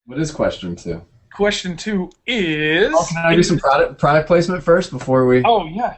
What is question two? Question two Oh, is can I do some product placement first before we? oh yeah.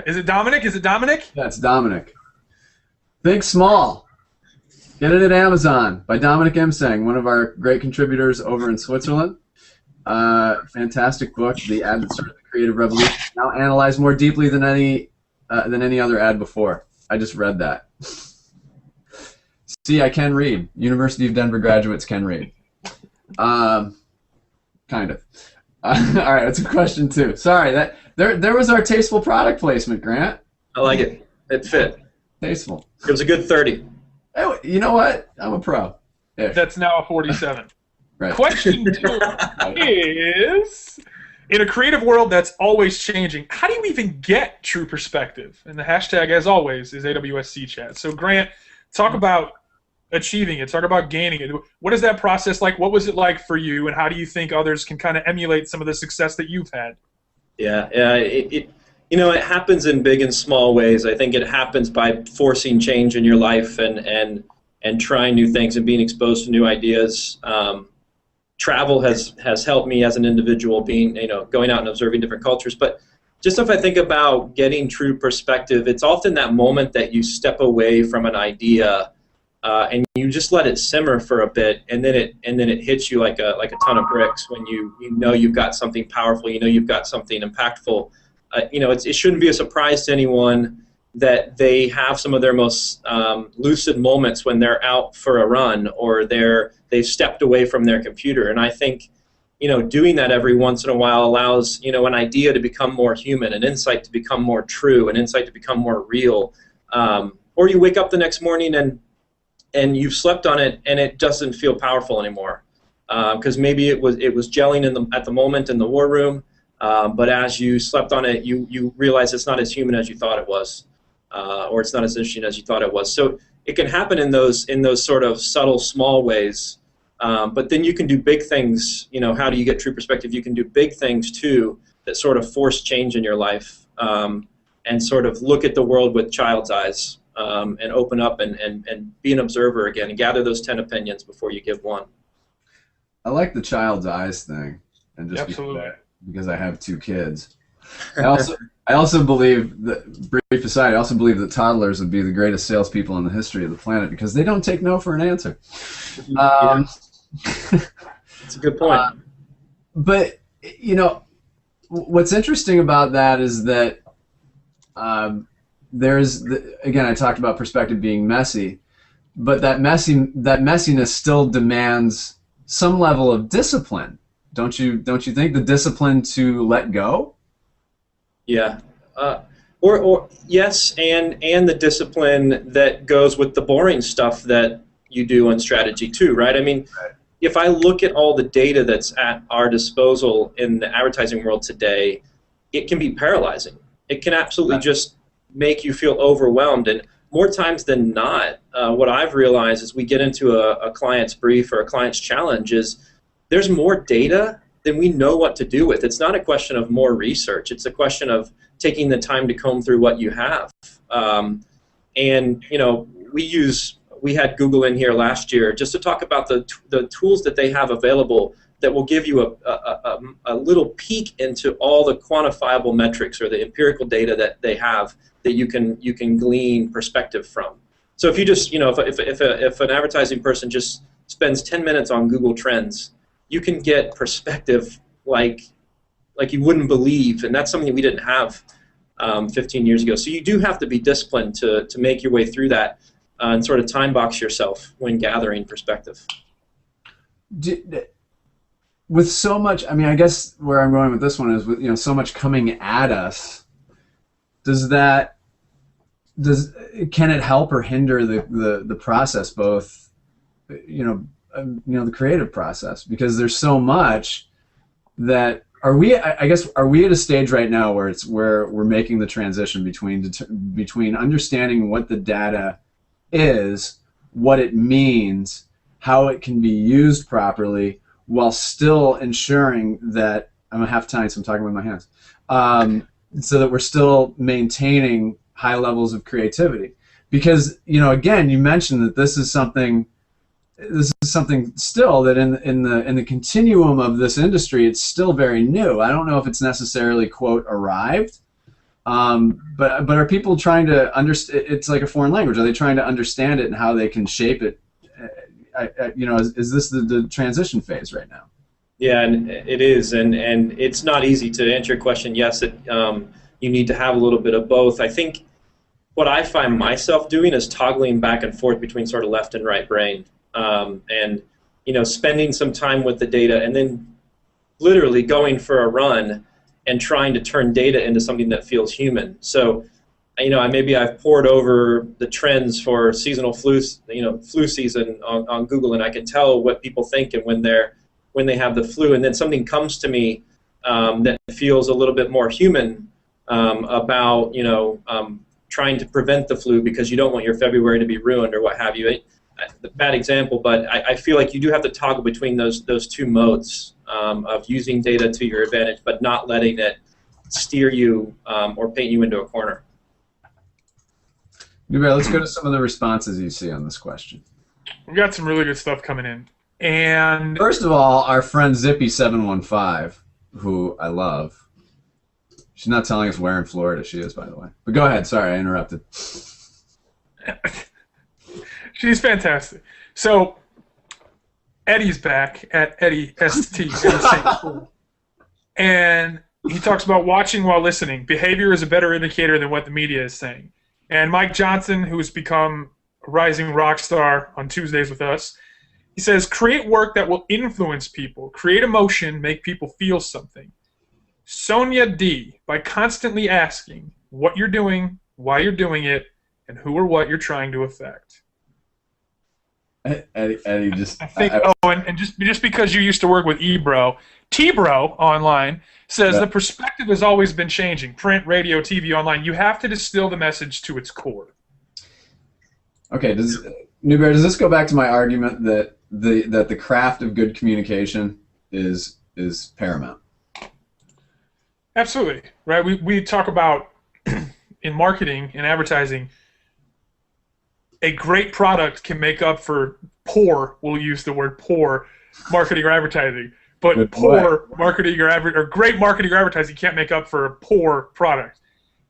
Is it Dominic? Is it Dominic? That's Dominic. Think Small. Get it at Amazon by Dominic Imseng, one of our great contributors over in Switzerland. Fantastic book, The Ad That Started the Creative Revolution. Now analyzed more deeply than any other ad before. I just read that. See, I can read. University of Denver graduates can read. Kind of. All right, that's a question two. Sorry, that there was our tasteful product placement, Grant. I like it. It fit. Tasteful. It was a good 30. Hey, you know what? I'm a pro. Ish. That's now a 47. Right. Question two is, in a creative world that's always changing, how do you even get true perspective? And the hashtag, as always, is awscchat. So Grant, talk about achieving it. Talk about gaining it. What is that process like? What was it like for you, and how do you think others can kind of emulate some of the success that you've had? Yeah. It happens in big and small ways. I think it happens by forcing change in your life and trying new things and being exposed to new ideas. Travel has helped me as an individual, going out and observing different cultures. But just if I think about getting true perspective, it's often that moment that you step away from an idea and you just let it simmer for a bit, and then it hits you like a ton of bricks when you know you've got something powerful, you've got something impactful. It shouldn't be a surprise to anyone that they have some of their most lucid moments when they're out for a run or they've stepped away from their computer. And I think, doing that every once in a while allows, an idea to become more human, an insight to become more true, an insight to become more real. Or you wake up the next morning and you've slept on it and it doesn't feel powerful anymore. Because maybe it was gelling at the moment in the war room. But as you slept on it, you realize it's not as human as you thought it was, or it's not as interesting as you thought it was. So it can happen in those sort of subtle, small ways. But then you can do big things. How do you get true perspective? You can do big things too that sort of force change in your life, and sort of look at the world with child's eyes, and open up and be an observer again and gather those 10 opinions before you give one. I like the child's eyes thing, and just Absolutely. because I have two kids. I also believe that, brief aside, I also believe that toddlers would be the greatest salespeople in the history of the planet because they don't take no for an answer. That's a good point. But what's interesting about that is that again, I talked about perspective being messy, but that messiness still demands some level of discipline. Don't you think the discipline to let go? Yeah. Or yes, and the discipline that goes with the boring stuff that you do on strategy too, right? I mean, Right. if I look at all the data that's at our disposal in the advertising world today, it can be paralyzing. It can absolutely just make you feel overwhelmed. And more times than not, what I've realized as we get into a client's brief or a client's challenge is there's more data than we know what to do with. It's not a question of more research. It's a question of taking the time to comb through what you have. And we had Google in here last year just to talk about the tools that they have available that will give you a little peek into all the quantifiable metrics or the empirical data that they have that you can glean perspective from. So if you just, if an advertising person just spends 10 minutes on Google Trends, you can get perspective like you wouldn't believe, and that's something we didn't have 15 years ago. So you do have to be disciplined to make your way through that and sort of time box yourself when gathering perspective. With so much, I mean, I guess where I'm going with this one is with so much coming at us. Can it help or hinder the process, both the creative process? Because there's so much that are we at a stage right now where we're making the transition between understanding what the data is, what it means, how it can be used properly, while still ensuring that I'm half Italian, so I'm talking with my hands, so that we're still maintaining high levels of creativity. Because again, you mentioned that this is something. this is something still that in the continuum of this industry, it's still very new. I don't know if it's necessarily, quote, arrived, but are people trying to understand? It's like a foreign language. Are they trying to understand it and how they can shape it? Is this the transition phase right now? Yeah, and it is, and it's not easy to answer your question. Yes, you need to have a little bit of both. I think what I find myself doing is toggling back and forth between sort of left and right brain, and spending some time with the data, and then literally going for a run and trying to turn data into something that feels human. So, I've poured over the trends for seasonal flu season on Google, and I can tell what people think and when they have the flu, and then something comes to me that feels a little bit more human about trying to prevent the flu because you don't want your February to be ruined or what have you. Bad example, but I feel like you do have to toggle between those two modes of using data to your advantage, but not letting it steer you or paint you into a corner. Newbear, let's go to some of the responses you see on this question. We've got some really good stuff coming in. And first of all, our friend Zippy715, who I love. She's not telling us where in Florida she is, by the way. But go ahead. Sorry, I interrupted. She's fantastic. So Eddie's back at Eddie ST, and he talks about watching while listening. Behavior is a better indicator than what the media is saying. And Mike Johnson, who has become a rising rock star on Tuesdays with us, he says, create work that will influence people, create emotion, make people feel something. Sonia D, by constantly asking what you're doing, why you're doing it, and who or what you're trying to affect. Eddie just... I think, and just because you used to work with Ebro, T-Bro online says the perspective has always been changing. Print, radio, TV, online. You have to distill the message to its core. Okay, Newbear, does this go back to my argument that the craft of good communication is paramount? Absolutely, right? We talk about in marketing and advertising, a great product can make up for poor, we'll use the word poor, marketing or advertising. But good poor point. Marketing or great marketing or advertising can't make up for a poor product.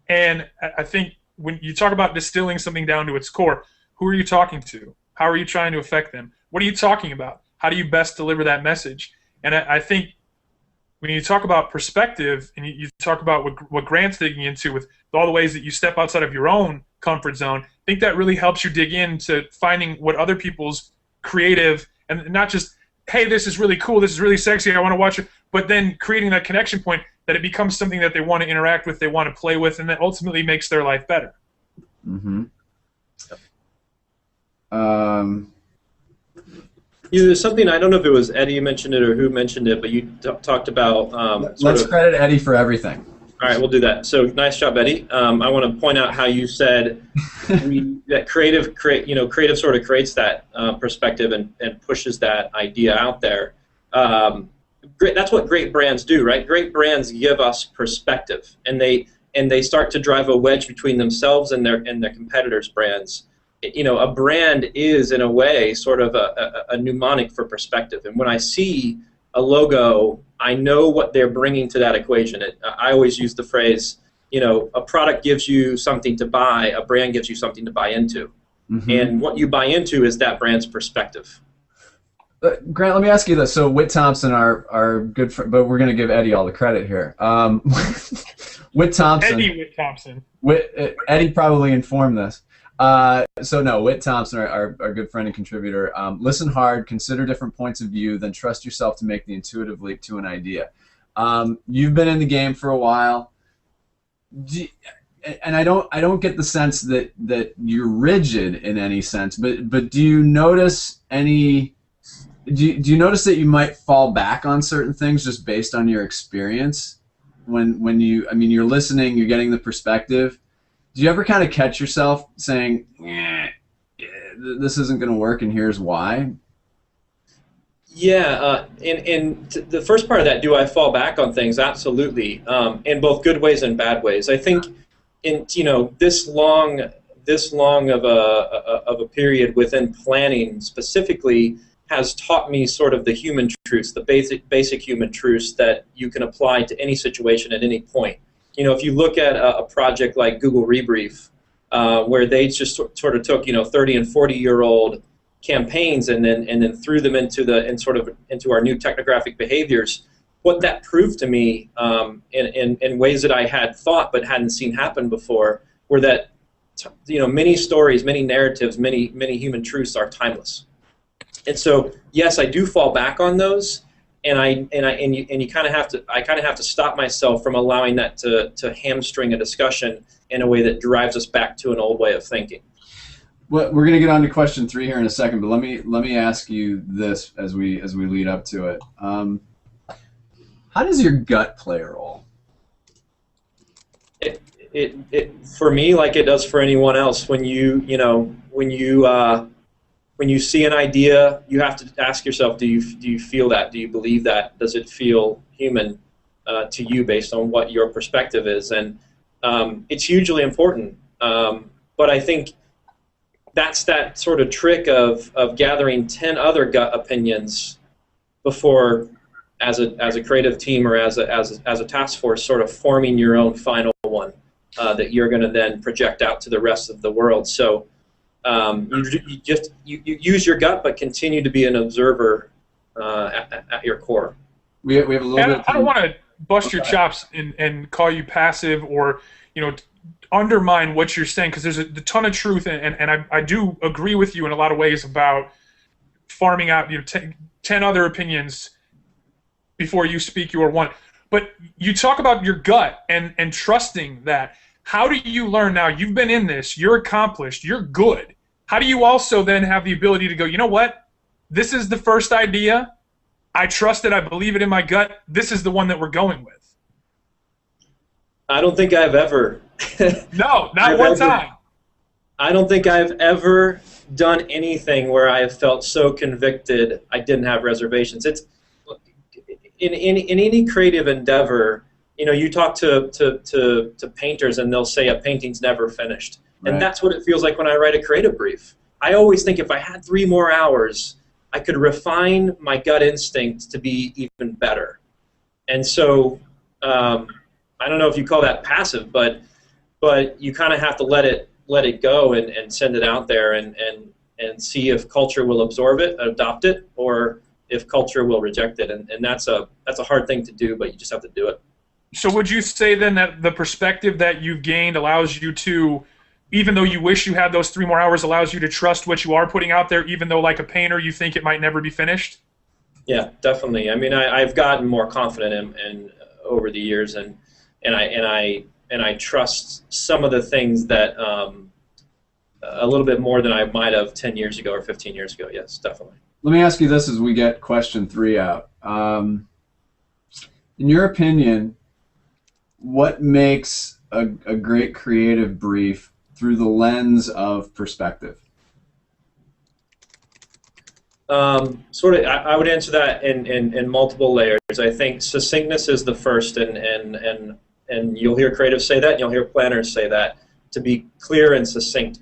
And I think when you talk about distilling something down to its core, who are you talking to? How are you trying to affect them? What are you talking about? How do you best deliver that message? And I think when you talk about perspective and you talk about what Grant's digging into with all the ways that you step outside of your own comfort zone, I think that really helps you dig into finding what other people's creative, and not just, hey, this is really cool, this is really sexy, I want to watch it, but then creating that connection point that it becomes something that they want to interact with, they want to play with, and that ultimately makes their life better. Mm-hmm. There's something, I don't know if it was Eddie who mentioned it or who mentioned it, but you talked about... Let's credit Eddie for everything. All right, we'll do that. So nice job, Eddie. I want to point out how you said that creative sort of creates that perspective and pushes that idea out there. That's what great brands do, right? Great brands give us perspective, and they start to drive a wedge between themselves and their competitors' brands. A brand is, in a way, sort of a mnemonic for perspective. And when I see a logo, I know what they're bringing to that equation. I always use the phrase, a product gives you something to buy, a brand gives you something to buy into. Mm-hmm. And what you buy into is that brand's perspective. Grant, let me ask you this. So Whit Thompson, our good friend, but we're going to give Eddie all the credit here. Whit Thompson. Whit Thompson. Eddie probably informed this. Whit Thompson, our good friend and contributor, listen hard, consider different points of view, then trust yourself to make the intuitive leap to an idea. You've been in the game for a while, and I don't get the sense that you're rigid in any sense, but do you notice any? Do you notice that you might fall back on certain things just based on your experience? When you're listening, you're getting the perspective. Do you ever kind of catch yourself saying, this isn't going to work and here's why? Yeah, and the first part of that, do I fall back on things? Absolutely, in both good ways and bad ways. I think in this this long of a period within planning specifically has taught me sort of the human truths, the basic human truths that you can apply to any situation at any point. You know, if you look at a project like Google Rebrief, where they just sort of took 30 and 40-year-old campaigns and then threw them into our new technographic behaviors. What that proved to me in ways that I had thought but hadn't seen happen before were that many stories, many narratives, many human truths are timeless. And so yes, I do fall back on those, and I kind of have to stop myself from allowing that to hamstring a discussion in a way that drives us back to an old way of thinking. Well, we're going to get on to question 3 here in a second, but let me ask you this as we lead up to it. How does your gut play a role? It for me, like it does for anyone else. When you see an idea, you have to ask yourself: do you feel that? Do you believe that? Does it feel human to you based on what your perspective is? And it's hugely important. But I think that's that sort of trick of gathering 10 other gut opinions before, as a creative team or as a task force, sort of forming your own final one that you're going to then project out to the rest of the world. So you use your gut, but continue to be an observer at your core. We have a little bit. I don't want to bust your chops and call you passive or undermine what you're saying, because there's a ton of truth, and I do agree with you in a lot of ways about farming out 10 other opinions before you speak your one. But you talk about your gut and trusting that. How do you learn now? You've been in this, you're accomplished, you're good. How do you also then have the ability to go, you know what? This is the first idea. I trust it. I believe it in my gut. This is the one that we're going with. I don't think I've ever. No, not one time. I don't think I've ever done anything where I have felt so convicted I didn't have reservations. It's in any creative endeavor. You talk to painters and they'll say a painting's never finished. Right. And that's what it feels like when I write a creative brief. I always think if I had 3 more hours, I could refine my gut instinct to be even better. And so I don't know if you call that passive, but you kind of have to let it go and send it out there and see if culture will absorb it, adopt it, or if culture will reject it. And that's a hard thing to do, but you just have to do it. So would you say then that the perspective that you've gained allows you to, even though you wish you had those 3 more hours, allows you to trust what you are putting out there, even though like a painter you think it might never be finished? Yeah, definitely. I mean, I've gotten more confident in over the years, and I trust some of the things that a little bit more than I might have 10 years ago or 15 years ago. Yes, definitely. Let me ask you this as we get question 3 out. In your opinion, what makes a great creative brief through the lens of perspective? I would answer that in multiple layers. I think succinctness is the first, and you'll hear creatives say that, and you'll hear planners say that, to be clear and succinct.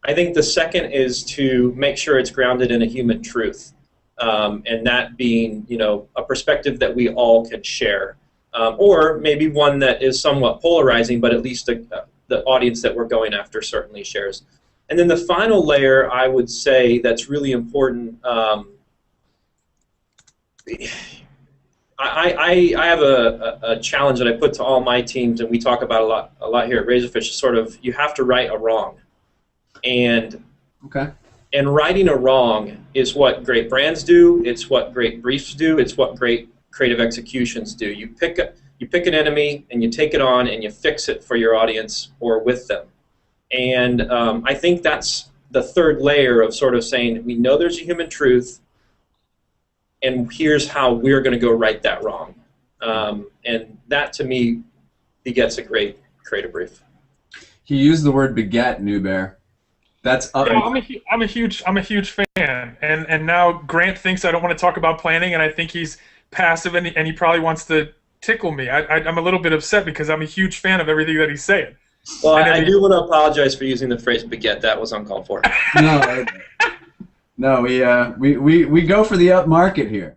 I think the second is to make sure it's grounded in a human truth, and that being a perspective that we all can share. Or maybe one that is somewhat polarizing, but at least the audience that we're going after certainly shares. And then the final layer, I would say, that's really important. I have a challenge that I put to all my teams, and we talk about a lot here at Razorfish. Is sort of, you have to right a wrong, and righting a wrong is what great brands do. It's what great briefs do. It's what great creative executions do. You pick an enemy and you take it on and you fix it for your audience or with them. And I think that's the third layer of sort of saying, we know there's a human truth, and here's how we're going to go right that wrong. And that, to me, begets a great creative brief. He used the word beget, New Bear. That's up. I'm a huge fan, and now Grant thinks I don't want to talk about planning, and I think he's passive, and he probably wants to tickle me. I'm a little bit upset because I'm a huge fan of everything that he's saying. Well, I do want to apologize for using the phrase baguette. That was uncalled for. No, no, we go for the up market here.